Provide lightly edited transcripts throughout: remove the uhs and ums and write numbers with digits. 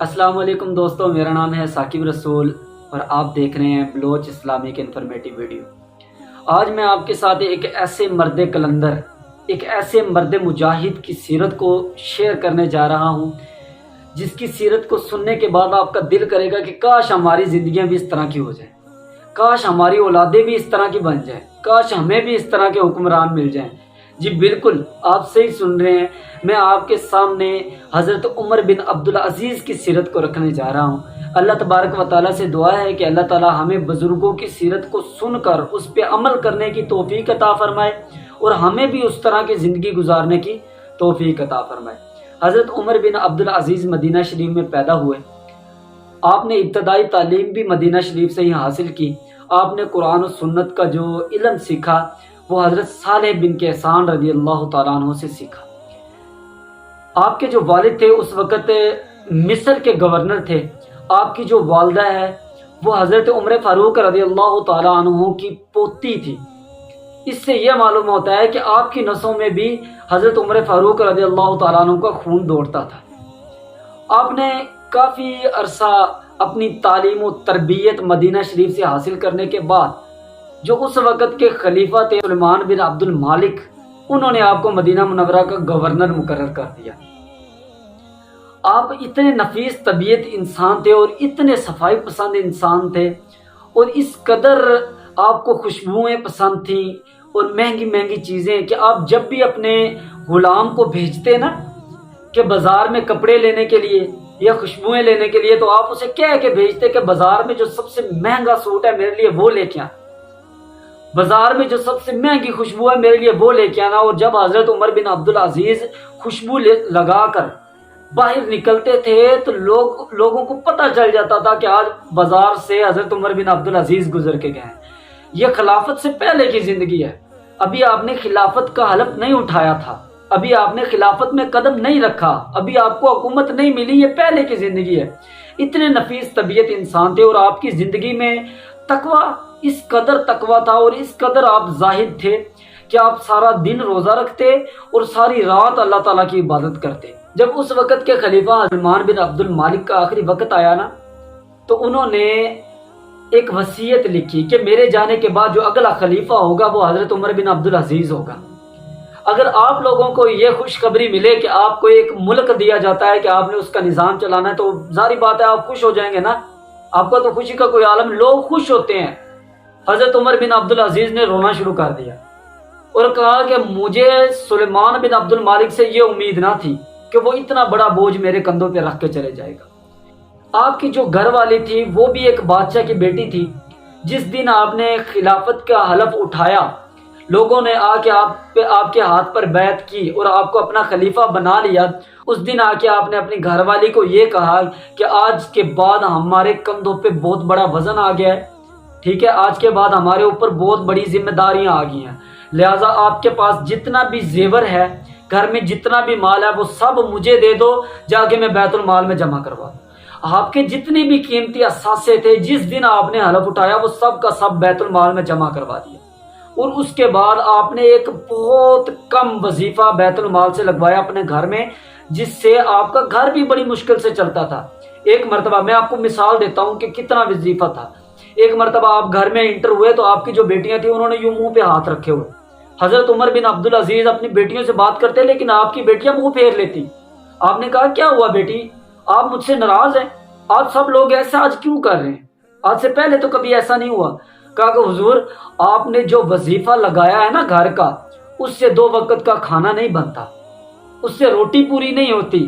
السلام علیکم دوستو، میرا نام ہے ثاقب رسول اور آپ دیکھ رہے ہیں بلوچ اسلامک انفارمیٹو ویڈیو۔ آج میں آپ کے ساتھ ایک ایسے مرد کلندر، ایک ایسے مرد مجاہد کی سیرت کو شیئر کرنے جا رہا ہوں جس کی سیرت کو سننے کے بعد آپ کا دل کرے گا کہ کاش ہماری زندگیاں بھی اس طرح کی ہو جائیں، کاش ہماری اولادیں بھی اس طرح کی بن جائیں، کاش ہمیں بھی اس طرح کے حکمران مل جائیں۔ جی بالکل، آپ صحیح سن رہے ہیں، میں آپ کے سامنے حضرت عمر بن عبدالعزیز کی سیرت کو رکھنے جا رہا ہوں۔ اللہ تبارک و تعالیٰ سے دعا ہے کہ اللہ تعالیٰ ہمیں بزرگوں کی سیرت کو سن کر اس پہ عمل کرنے کی توفیق عطا فرمائے اور ہمیں بھی اس طرح کی زندگی گزارنے کی توفیق عطا فرمائے۔ حضرت عمر بن عبدالعزیز مدینہ شریف میں پیدا ہوئے۔ آپ نے ابتدائی تعلیم بھی مدینہ شریف سے ہی حاصل کی۔ آپ نے قرآن و سنت کا جو علم سیکھا وہ حضرت صالح بن کیسان رضی اللہ تعالیٰ عنہ سے سیکھا۔ آپ کے جو والد تھے اس وقت مصر کے گورنر تھے۔ آپ کی جو والدہ ہے وہ حضرت عمر فاروق رضی اللہ تعالیٰ عنہ کی پوتی تھی۔ اس سے یہ معلوم ہوتا ہے کہ آپ کی نسوں میں بھی حضرت عمر فاروق رضی اللہ تعالیٰ عنہ کا خون دوڑتا تھا۔ آپ نے کافی عرصہ اپنی تعلیم و تربیت مدینہ شریف سے حاصل کرنے کے بعد جو اس وقت کے خلیفہ تھے سلیمان بن عبد المالک، انہوں نے آپ کو مدینہ منورہ کا گورنر مقرر کر دیا۔ آپ اتنے نفیس طبیعت انسان تھے اور اتنے صفائی پسند انسان تھے اور اس قدر آپ کو خوشبوئیں پسند تھیں اور مہنگی مہنگی چیزیں کہ آپ جب بھی اپنے غلام کو بھیجتے نا کہ بازار میں کپڑے لینے کے لیے یا خوشبوئیں لینے کے لیے، تو آپ اسے کہہ کے بھیجتے کہ بازار میں جو سب سے مہنگا سوٹ ہے میرے لیے وہ لے کے آنا، بازار میں جو سب سے مہنگی خوشبو ہے میرے لیے وہ لے کے آنا۔ اور جب حضرت عمر بن عبدالعزیز خوشبو لگا کر باہر نکلتے تھے تو لوگوں کو پتہ چل جاتا تھا کہ آج بازار سے حضرت عمر بن عبدالعزیز گزر کے گئے ہیں۔ یہ خلافت سے پہلے کی زندگی ہے، ابھی آپ نے خلافت کا حلف نہیں اٹھایا تھا، ابھی آپ نے خلافت میں قدم نہیں رکھا، ابھی آپ کو حکومت نہیں ملی، یہ پہلے کی زندگی ہے۔ اتنے نفیس طبیعت انسان تھے اور آپ کی زندگی میں تقویٰ، اس قدر تقویٰ تھا اور اس قدر آپ زاہد تھے کہ آپ سارا دن روزہ رکھتے اور ساری رات اللہ تعالیٰ کی عبادت کرتے۔ جب اس وقت کے خلیفہ سلیمان بن عبد المالک کا آخری وقت آیا نا تو انہوں نے ایک وصیت لکھی کہ میرے جانے کے بعد جو اگلا خلیفہ ہوگا وہ حضرت عمر بن عبدالعزیز ہوگا۔ اگر آپ لوگوں کو یہ خوشخبری ملے کہ آپ کو ایک ملک دیا جاتا ہے کہ آپ نے اس کا نظام چلانا ہے تو ظاہری بات ہے آپ خوش ہو جائیں گے نا، آپ کا تو خوشی کا کوئی عالم، لوگ خوش ہوتے ہیں۔ حضرت عمر بن عبدالعزیز نے رونا شروع کر دیا اور کہا کہ مجھے سلیمان بن عبد المالک سے یہ امید نہ تھی کہ وہ اتنا بڑا بوجھ میرے کندھوں پہ رکھ کے چلے جائے گا۔ آپ کی جو گھر والی تھی وہ بھی ایک بادشاہ کی بیٹی تھی۔ جس دن آپ نے خلافت کا حلف اٹھایا، لوگوں نے آ کے آپ کے ہاتھ پر بیعت کی اور آپ کو اپنا خلیفہ بنا لیا، اس دن آ کے آپ نے اپنی گھر والی کو یہ کہا کہ آج کے بعد ہمارے کندھوں پہ بہت بڑا وزن آ گیا ہے، ٹھیک ہے، آج کے بعد ہمارے اوپر بہت بڑی ذمہ داریاں آ گئی ہیں، لہٰذا آپ کے پاس جتنا بھی زیور ہے، گھر میں جتنا بھی مال ہے وہ سب مجھے دے دو، جا کے میں بیت المال میں جمع کروا دوں۔ آپ کے جتنی بھی قیمتی اثاثے تھے جس دن آپ نے حلف اٹھایا وہ سب کا سب بیت المال میں جمع کروا دیا، اور اس کے بعد آپ نے ایک بہت کم وظیفہ بیت المال سے لگوایا اپنے گھر میں، جس سے آپ کا گھر بھی بڑی مشکل سے چلتا تھا۔ ایک مرتبہ میں آپ کو مثال دیتا ہوں کہ کتنا وظیفہ تھا۔ ایک مرتبہ آپ گھر میں انٹر ہوئے تو آپ کی جو بیٹیاں تھیں انہوں نے یوں منہ پہ ہاتھ رکھے ہوئے۔ حضرت عمر بن عبدالعزیز اپنی بیٹیوں سے بات کرتے لیکن آپ کی بیٹیاں منہ پھیر لیتی۔ آپ نے کہا کیا ہوا بیٹی، آپ مجھ سے ناراض ہیں؟ آپ سب لوگ ایسا آج کیوں کر رہے ہیں؟ آج سے پہلے تو کبھی ایسا نہیں ہوا۔ کہا کہ حضور آپ نے جو وظیفہ لگایا ہے نا گھر کا، اس سے 2 وقت کا کھانا نہیں بنتا، اس سے روٹی پوری نہیں ہوتی،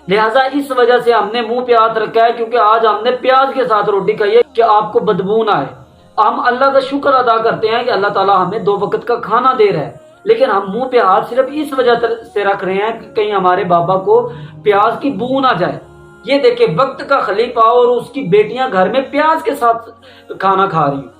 لہٰذا اس وجہ سے ہم نے منہ پہ ہاتھ رکھا ہے، کیونکہ آج ہم نے پیاز کے ساتھ روٹی کھائی ہے کہ آپ کو بدبو نہ آئے۔ ہم اللہ کا شکر ادا کرتے ہیں کہ اللہ تعالیٰ ہمیں 2 وقت کا کھانا دے رہا ہے، لیکن ہم منہ پہ ہاتھ صرف اس وجہ سے رکھ رہے ہیں کہ کہیں ہمارے بابا کو پیاز کی بو نہ جائے۔ یہ دیکھیں وقت کا خلیفہ اور اس کی بیٹیاں گھر میں پیاز کے ساتھ کھانا کھا رہی ہیں۔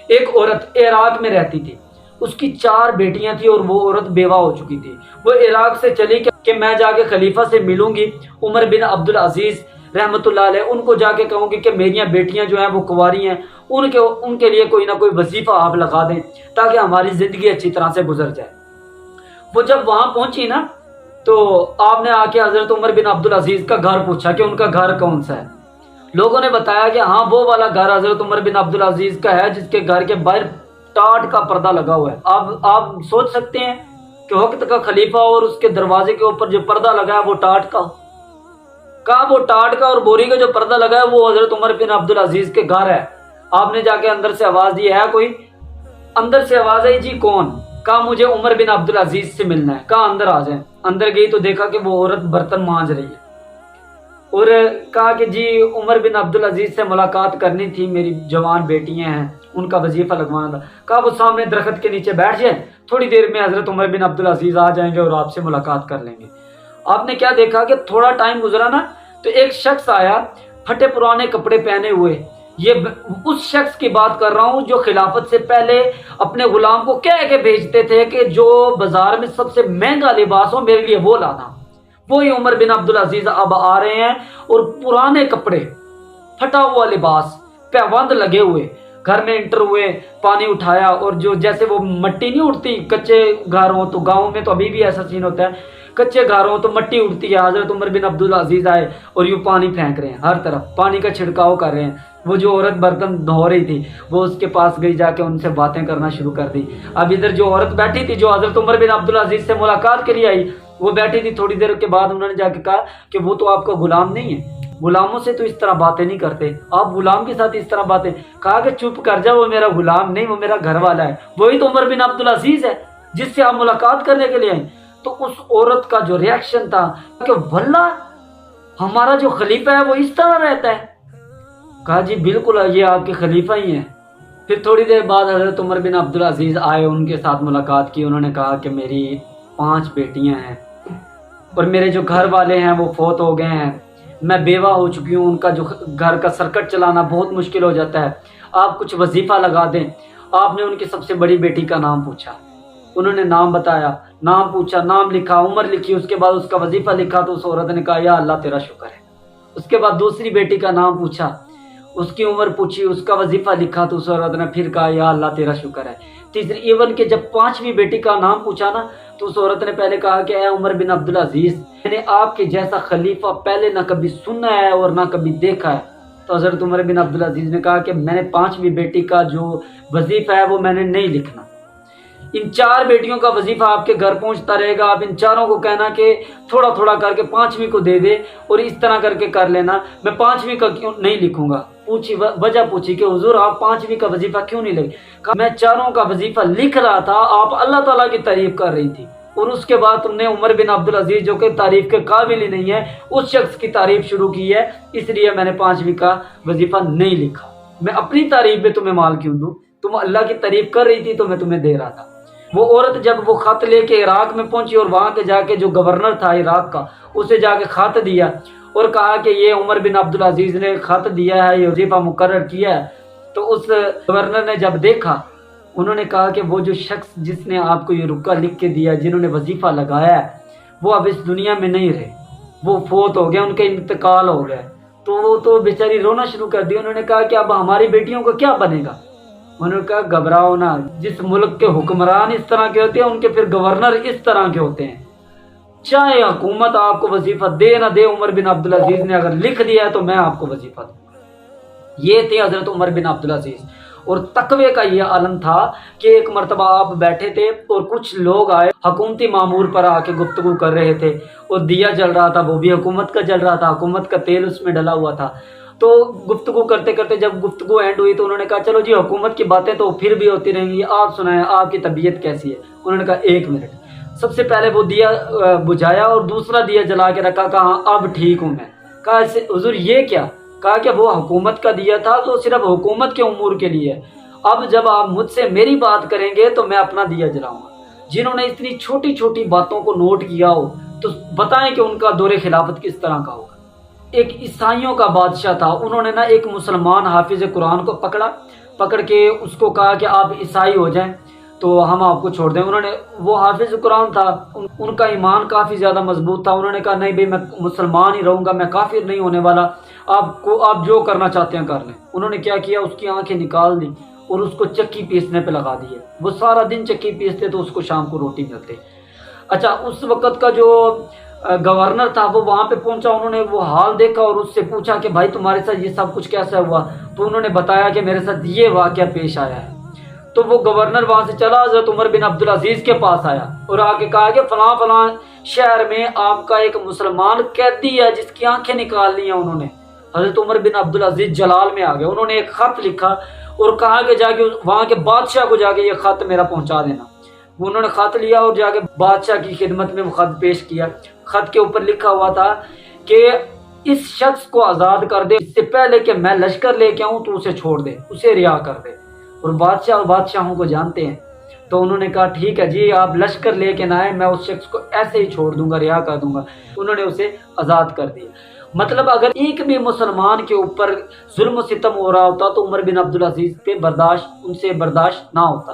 ایک عورت عراق میں رہتی تھی، اس کی 4 بیٹیاں تھیں اور وہ عورت بیوہ ہو چکی تھی۔ وہ عراق سے چلی کہ میں جا کے خلیفہ سے ملوں گی، عمر بن عبدالعزیز رحمۃ اللہ علیہ، ان کو جا کے کہوں گی کہ میریاں بیٹیاں جو ہیں وہ کنواری ہیں، ان کے لیے کوئی نہ کوئی وظیفہ آپ لگا دیں تاکہ ہماری زندگی اچھی طرح سے گزر جائے۔ وہ جب وہاں پہنچی نا تو آپ نے آ کے حضرت عمر بن عبدالعزیز کا گھر پوچھا کہ ان کا گھر کون سا ہے. لوگوں نے بتایا کہ ہاں وہ والا گھر حضرت عمر بن عبدالعزیز کا ہے جس کے گھر کے باہر ٹاٹ کا پردہ لگا ہوا ہے. آپ سوچ سکتے ہیں کہ وقت کا خلیفہ اور اس کے دروازے کے اوپر جو پردہ لگا ہے وہ ٹاٹ کا. کہا وہ ٹاٹ کا اور بوری کا جو پردہ لگا ہے وہ حضرت عمر بن عبدالعزیز کے گھر ہے. آپ نے جا کے اندر سے آواز دی ہے کوئی؟ اندر سے آواز آئی جی کون؟ کہا مجھے عمر بن عبدالعزیز سے ملنا ہے. کہا اندر آ جائیں. اندر گئی تو دیکھا کہ وہ عورت برتن مانج رہی ہے اور کہا کہ جی عمر بن عبدالعزیز سے ملاقات کرنی تھی، میری جوان بیٹیاں ہیں ان کا وظیفہ لگوانا تھا. کہا وہ سامنے درخت کے نیچے بیٹھ جائیں، تھوڑی دیر میں حضرت عمر بن عبدالعزیز آ جائیں گے اور آپ سے ملاقات کر لیں گے. آپ نے کیا دیکھا کہ تھوڑا ٹائم گزرا نا تو ایک شخص آیا پھٹے پرانے کپڑے پہنے ہوئے. یہ اس شخص کی بات کر رہا ہوں جو خلافت سے پہلے اپنے غلام کو کہہ کے بھیجتے تھے کہ جو بازار میں سب سے مہنگا لباس ہو میرے لیے وہ لانا. وہی عمر بن عبدالعزیز اب آ رہے ہیں اور پرانے کپڑے، پھٹا ہوا لباس، پیوند لگے ہوئے، گھر میں انٹر ہوئے، پانی اٹھایا اور جو جیسے وہ مٹی نہیں اڑتی کچے گھر ہوں تو، گاؤں میں تو ابھی بھی ایسا سین ہوتا ہے، کچے گھر ہوں تو مٹی اڑتی ہے. حضرت عمر بن عبدالعزیز آئے اور یوں پانی پھینک رہے ہیں، ہر طرف پانی کا چھڑکاؤ کر رہے ہیں. وہ جو عورت برتن دھو رہی تھی وہ اس کے پاس گئی، جا کے ان سے باتیں کرنا شروع کر دی. اب ادھر جو عورت بیٹھی تھی جو حضرت عمر بن عبدالعزیز سے ملاقات کے لیے آئی وہ بیٹھی تھی. تھوڑی دیر کے بعد انہوں نے جا کے کہا کہ وہ تو آپ کا غلام نہیں ہے، غلاموں سے تو اس طرح باتیں نہیں کرتے، آپ غلام کے ساتھ اس طرح باتیں. کہا کہ چپ کر جا، وہ میرا غلام نہیں، وہ میرا گھر والا ہے، وہی تو عمر بن عبدالعزیز ہے جس سے آپ ملاقات کرنے کے لیے آئے. تو اس عورت کا جو ریاکشن تھا کہ واللہ ہمارا جو خلیفہ ہے وہ اس طرح رہتا ہے. کہا جی بالکل یہ آپ کے خلیفہ ہی ہیں. پھر تھوڑی دیر بعد حضرت عمر بن عبدالعزیز آئے، ان کے ساتھ ملاقات کی. انہوں نے کہا کہ میری 5 بیٹیاں ہیں اور میرے جو گھر والے ہیں وہ فوت ہو گئے ہیں، میں بیوہ ہو چکی ہوں، ان کا جو گھر کا سرکٹ چلانا بہت مشکل ہو جاتا ہے، آپ کچھ وظیفہ لگا دیں. آپ نے ان کی سب سے بڑی بیٹی کا نام پوچھا، انہوں نے نام بتایا، نام پوچھا، نام لکھا، عمر لکھی، اس کے بعد اس کا وظیفہ لکھا. تو اس عورت نے کہا یا اللہ تیرا شکر ہے. اس کے بعد دوسری بیٹی کا نام پوچھا، اس کی عمر پوچھی، اس کا وظیفہ لکھا. تو اس عورت نے پھر کہا یا اللہ تیرا شکر ہے. تیسری ایون کہ جب 5ویں بیٹی کا نام پوچھا نا تو اس عورت نے پہلے کہا کہ اے عمر بن عبدالعزیز، میں نے آپ کے جیسا خلیفہ پہلے نہ کبھی سنا ہے اور نہ کبھی دیکھا ہے. تو حضرت عمر بن عبدالعزیز نے کہا کہ میں نے 5ویں بیٹی کا جو وظیفہ ہے وہ میں نے نہیں لکھنا، ان 4 بیٹیوں کا وظیفہ آپ کے گھر پہنچتا رہے گا. آپ ان چاروں کو کہنا کہ تھوڑا تھوڑا کر کے 5ویں کو دے دے اور اس طرح کر کے کر لینا، میں 5ویں کا کیوں نہیں لکھوں گا. پوچھی وجہ پوچھی کہ حضور آپ 5ویں کا وظیفہ کیوں نہیں لکھ؟ کہا میں 4 کا وظیفہ لکھ رہا تھا، آپ اللہ تعالیٰ کی تعریف کر رہی تھی اور اس کے بعد تم نے عمر بن عبدالعزیز جو کہ تعریف کے قابل ہی نہیں ہے اس شخص کی تعریف شروع کی ہے، اس لیے میں نے 5ویں کا وظیفہ نہیں لکھا. میں اپنی تعریف میں تمہیں مال کیوں دوں؟ تم اللہ کی تعریف کر رہی تھی تو میں تمہیں دے رہا تھا. وہ عورت جب وہ خط لے کے عراق میں پہنچی اور وہاں کے جا کے جو گورنر تھا عراق کا اسے جا کے خط دیا اور کہا کہ یہ عمر بن عبدالعزیز نے خط دیا ہے، یہ وظیفہ مقرر کیا ہے. تو اس گورنر نے جب دیکھا، انہوں نے کہا کہ وہ جو شخص جس نے آپ کو یہ رکا لکھ کے دیا، جنہوں نے وظیفہ لگایا ہے، وہ اب اس دنیا میں نہیں رہے، وہ فوت ہو گئے، ان کا انتقال ہو گیا. تو وہ تو بیچاری رونا شروع کر دی. انہوں نے کہا کہ اب ہماری بیٹیوں کو کیا بنے گا؟ انہوں نے کہا گھبراؤ نہ، جس ملک کے حکمران اس طرح کے ہوتے ہیں ان کے پھر گورنر اس طرح کے ہوتے ہیں. چاہے حکومت آپ کو وظیفہ دے نہ دے، عمر بن عبدالعزیز نے اگر لکھ دیا ہے تو میں آپ کو وظیفہ دوں گا. یہ تھے حضرت عمر بن عبدالعزیز. اور تقوی کا یہ عالم تھا کہ ایک مرتبہ آپ بیٹھے تھے اور کچھ لوگ آئے، حکومتی مامور پر آ کے گفتگو کر رہے تھے اور دیا جل رہا تھا، وہ بھی حکومت کا جل رہا تھا، حکومت کا تیل اس میں ڈلا ہوا تھا. تو گفتگو کرتے کرتے جب گفتگو اینڈ ہوئی تو انہوں نے کہا چلو جی حکومت کی باتیں تو پھر بھی ہوتی رہیں گی، آپ سنائیں آپ کی طبیعت کیسی ہے. انہوں نے کہا 1 منٹ. سب سے پہلے وہ دیا بجھایا اور دوسرا دیا جلا کے رکھا. کہا اب ٹھیک ہوں میں. کہا حضور یہ کیا؟ کہا کہ وہ حکومت کا دیا تھا تو صرف حکومت کے امور کے لیے، اب جب آپ مجھ سے میری بات کریں گے تو میں اپنا دیا جلاؤں گا. جنہوں نے اتنی چھوٹی چھوٹی باتوں کو نوٹ کیا ہو تو بتائیں کہ ان کا دور خلافت کس طرح کا ہوگا. ایک عیسائیوں کا بادشاہ تھا، انہوں نے نا ایک مسلمان حافظ قرآن کو پکڑ کے اس کو کہا کہ آپ عیسائی ہو جائیں تو ہم آپ کو چھوڑ دیں. انہوں نے، وہ حافظ قرآن تھا، ان کا ایمان کافی زیادہ مضبوط تھا. انہوں نے کہا نہیں بھائی میں مسلمان ہی رہوں گا، میں کافر نہیں ہونے والا، آپ جو کرنا چاہتے ہیں کر لیں. انہوں نے کیا کیا، اس کی آنکھیں نکال دی اور اس کو چکی پیسنے پہ لگا دی. وہ سارا دن چکی پیستے تو اس کو شام کو روٹی ملتی. اچھا اس وقت کا جو گورنر تھا وہ وہاں پہ پہنچا، انہوں نے وہ حال دیکھا اور اس سے پوچھا کہ بھائی تمہارے ساتھ یہ سب کچھ کیسا ہوا؟ تو انہوں نے بتایا کہ میرے ساتھ یہ واقعہ پیش آیا ہے۔ تو وہ گورنر وہاں سے چلا، حضرت عمر بن عبدالعزیز کے پاس آیا اور آ کے کہا کہ فلاں فلاں شہر میں آپ کا ایک مسلمان قیدی ہے جس کی آنکھیں نکال لی ہیں انہوں نے۔ حضرت عمر بن عبدالعزیز جلال میں آ گئے، انہوں نے ایک خط لکھا اور کہا کہ جا کے وہاں کے بادشاہ کو جا کے یہ خط میرا پہنچا دینا۔ وہ انہوں نے خط لیا اور جا کے بادشاہ کی خدمت میں وہ خط پیش کیا۔ خط کے اوپر لکھا ہوا تھا کہ اس شخص کو آزاد کر دے، اس سے پہلے کہ میں لشکر لے کے آؤں تو اسے چھوڑ دے، اسے رہا کر دے۔ اور بادشاہوں کو جانتے ہیں، تو انہوں نے کہا ٹھیک ہے جی، آپ لشکر لے کے نہ آئے، میں اس شخص کو ایسے ہی چھوڑ دوں گا، رہا کر دوں گا۔ انہوں نے اسے آزاد کر دیا۔ مطلب اگر ایک بھی مسلمان کے اوپر ظلم و ستم ہو رہا ہوتا تو عمر بن عبدالعزیز پہ ان سے برداشت نہ ہوتا۔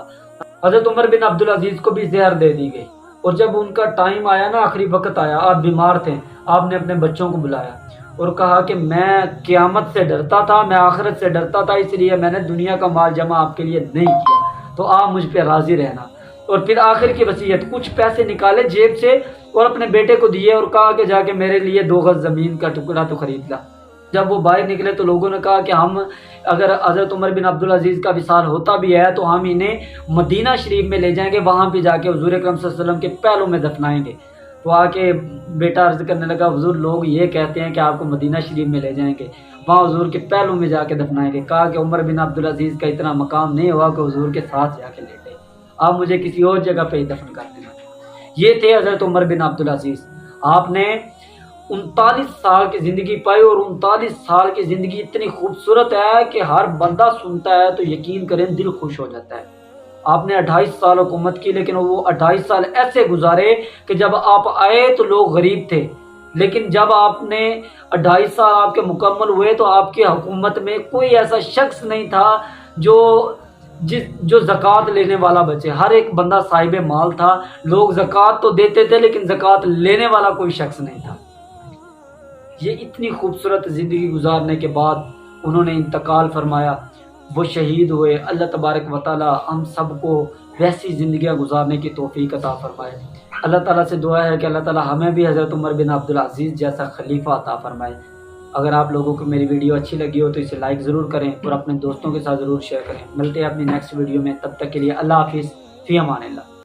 حضرت عمر بن عبدالعزیز کو بھی زہر دے دی گئی، اور جب ان کا ٹائم آیا نا، آخری وقت آیا، آپ بیمار تھے، آپ نے اپنے بچوں کو بلایا اور کہا کہ میں قیامت سے ڈرتا تھا، میں آخرت سے ڈرتا تھا، اس لیے میں نے دنیا کا مال جمع آپ کے لیے نہیں کیا، تو آپ مجھ پہ راضی رہنا۔ اور پھر آخر کی وصیت، کچھ پیسے نکالے جیب سے اور اپنے بیٹے کو دیے اور کہا کہ جا کے میرے لیے 2 گز زمین کا ٹکڑا تو خرید لا۔ جب وہ باہر نکلے تو لوگوں نے کہا کہ ہم اگر حضرت عمر بن عبدالعزیز کا وصال ہوتا بھی ہے تو ہم انہیں مدینہ شریف میں لے جائیں گے، وہاں پہ جا کے حضور اکرم صلی اللہ علیہ وسلم کے پہلوں میں دفنائیں گے۔ تو آ کے بیٹا عرض کرنے لگا، حضور لوگ یہ کہتے ہیں کہ آپ کو مدینہ شریف میں لے جائیں گے، وہاں حضور کے پہلوں میں جا کے دفنائیں گے۔ کہا کہ عمر بن عبدالعزیز کا اتنا مقام نہیں ہوا کہ حضور کے ساتھ جا کے لیٹے، آپ مجھے کسی اور جگہ پہ ہی دفن کر دینا۔ یہ تھے حضرت عمر بن عبدالعزیز۔ آپ نے 39 سال کی زندگی پائی، اور 39 سال کی زندگی اتنی خوبصورت ہے کہ ہر بندہ سنتا ہے تو یقین کریں دل خوش ہو جاتا ہے۔ آپ نے 28 سال حکومت کی، لیکن وہ 28 سال ایسے گزارے کہ جب آپ آئے تو لوگ غریب تھے، لیکن جب آپ نے 28 سال آپ کے مکمل ہوئے تو آپ کی حکومت میں کوئی ایسا شخص نہیں تھا جو زکوٰۃ لینے والا بچے، ہر ایک بندہ صاحب مال تھا، لوگ زکوٰۃ تو دیتے تھے لیکن زکوٰۃ لینے والا کوئی شخص نہیں تھا۔ یہ اتنی خوبصورت زندگی گزارنے کے بعد انہوں نے انتقال فرمایا، وہ شہید ہوئے۔ اللہ تبارک و تعالی ہم سب کو ویسی زندگیاں گزارنے کی توفیق عطا فرمائے۔ اللہ تعالیٰ سے دعا ہے کہ اللہ تعالیٰ ہمیں بھی حضرت عمر بن عبدالعزیز جیسا خلیفہ عطا فرمائے۔ اگر آپ لوگوں کو میری ویڈیو اچھی لگی ہو تو اسے لائک ضرور کریں اور اپنے دوستوں کے ساتھ ضرور شیئر کریں۔ ملتے ہیں اپنی نیکسٹ ویڈیو میں، تب تک کے لیے اللہ حافظ، فی امان اللہ۔